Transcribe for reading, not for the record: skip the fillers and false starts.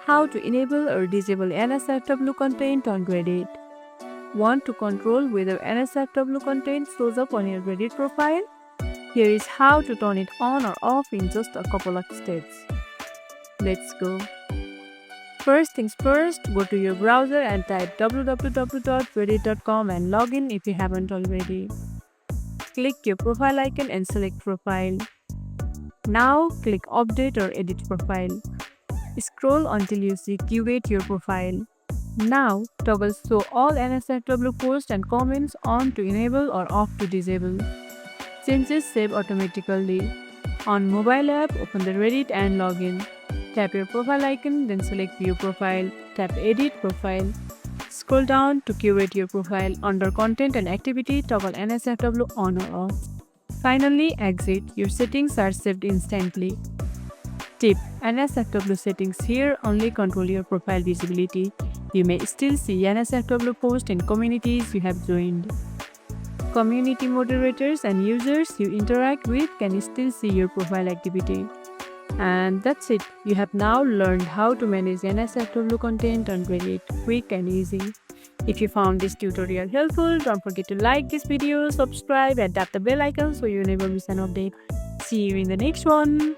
How to enable or disable NSFW content on Reddit. Want to control whether NSFW content shows up on your Reddit profile? Here is how to turn it on or off in just a couple of steps. Let's go. First things first, go to your browser and type www.reddit.com and log in if you haven't already. Click your profile icon and select Profile. Now click Update or Edit Profile. Scroll until you see Curate Your Profile. Now toggle Show All NSFW posts and comments on to enable or off to disable. Changes save automatically. On mobile app, open the Reddit and log in. Tap your profile icon, then select View Profile. Tap Edit Profile. Scroll down to curate your profile. Under Content and Activity, toggle NSFW on or off. Finally, exit. Your settings are saved instantly. Tip: NSFW settings here only control your profile visibility. You may still see NSFW posts in communities you have joined. Community moderators and users you interact with can still see your profile activity. And that's it. You have now learned how to manage NSFW content on Reddit, quick and easy. If you found this tutorial helpful, don't forget to like this video, subscribe and tap the bell icon so you never miss an update. See you in the next one.